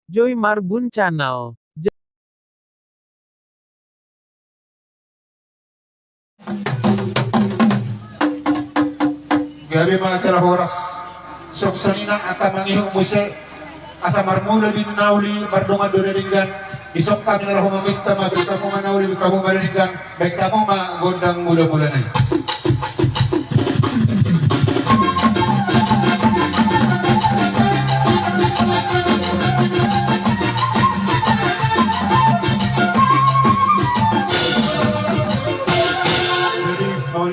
Joy Marbun Channel. Gabi mga acara oras. Sok sanina ata mangihong muse. Asa marmula din nauli, mardungan doon ringan. Isok kami na lang humaminta, mabita mo manauli, kamu mariningan. Baik kamu magondang mula-mula na.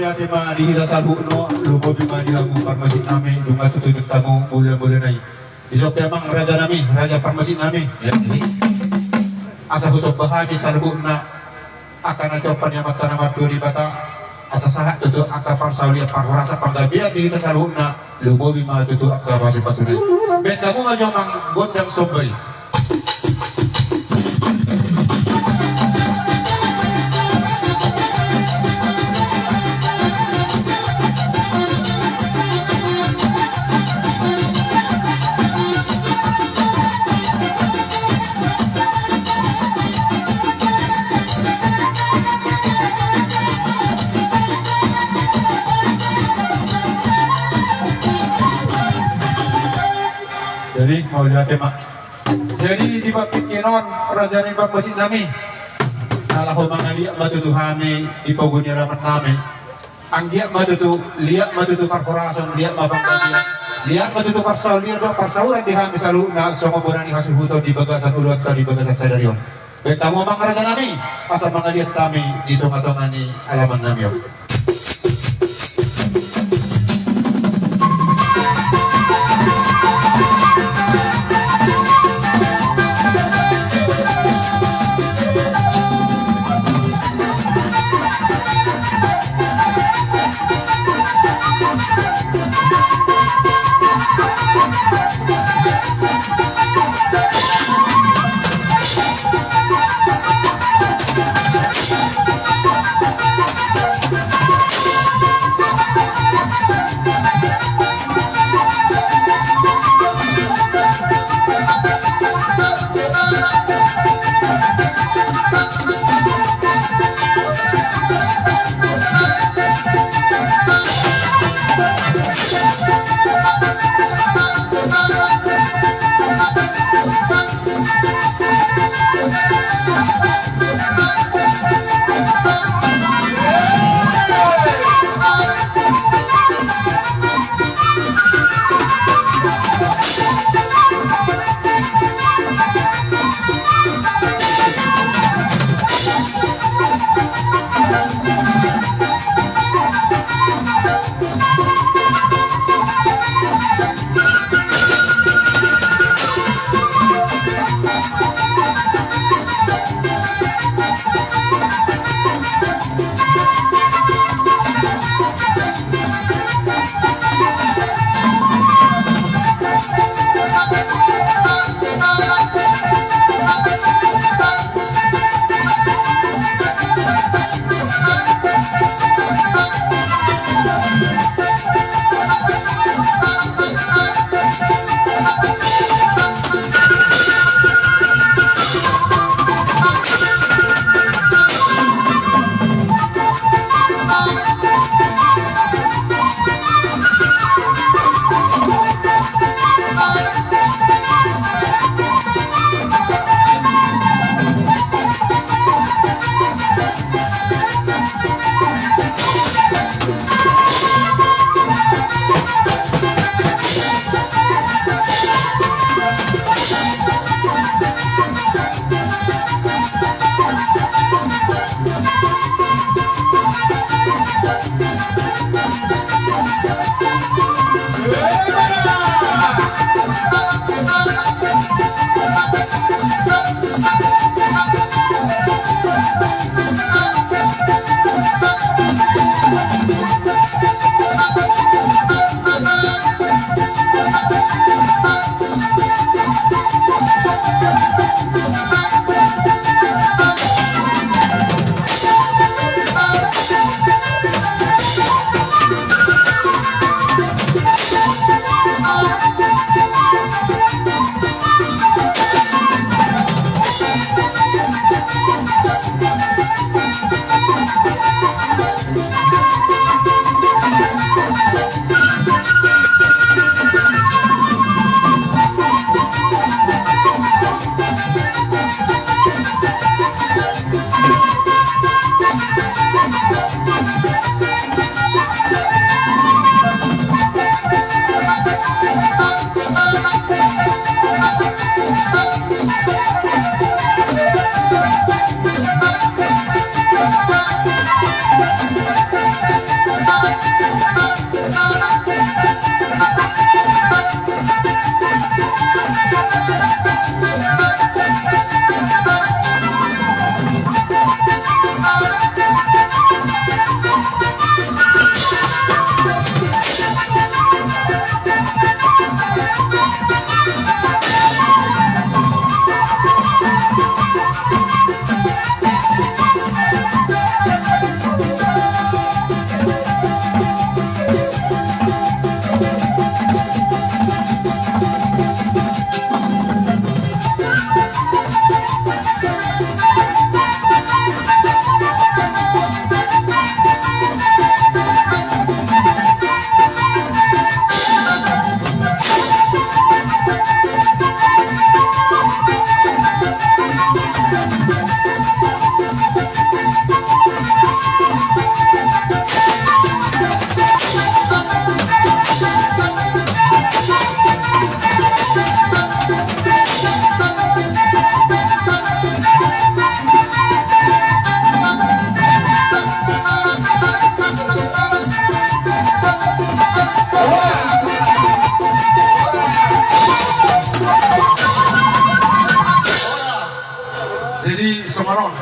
Ate ma dihila sa buno lumob yung mga nilang parmasin namin yung matutulog tamo mula-mula na isok yamang raja namin, raja parmasin namin asa husok bahami sa lubog na akan nacopan yung mata na maturi bata asa sahat tuto aka parsaulia parwarasa panggabian dihila sa lubog na lumob yung mga tuto aka masih pasunay benda mo nga yung ang gondang sombay. Jadi mau lihat mak. Jadi di bakit kinon raja ni bakwasin nami. Nalah mga liya matutuhami ipaguni ramat nami. Ang liya matutu korporason liya mabangkadia. Liya matutu parsaw liya do parsauran di hami salu na sumabunani hasubuto di bagasan ulot di bagasan sadarion. Betamo mga raja nami pasal mga liya kami dito ngatongan ni alaman nami. Jadi sumaron.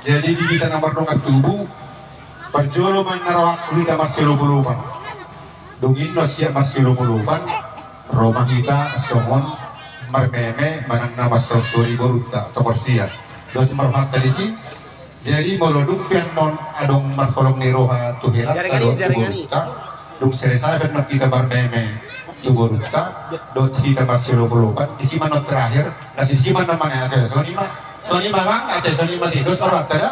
Jadi di kita nomor dong tubuh perjolo man narawak kita masih lupa-lupa. Dungin no siap masih lupa-lupa. Rumah kita somon marmeme manang nama sosuri boruta tokorsia. Dos marfak tadi sih. Jadi moloduk pian non adong markolong ni roha tuhilat adong tuburuta. Dung selesai kan kita marmeme tuburuta. Dot kita masih lupa-lupa. Di sini manot terakhir. Nasi sini mana mana ada Sony memang ada Sony mati dos orang ada.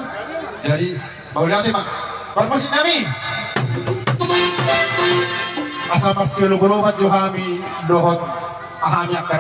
Jadi mau lihat mak. Permusin kami. Asal masih lupa-lupa johami dohot ahami akan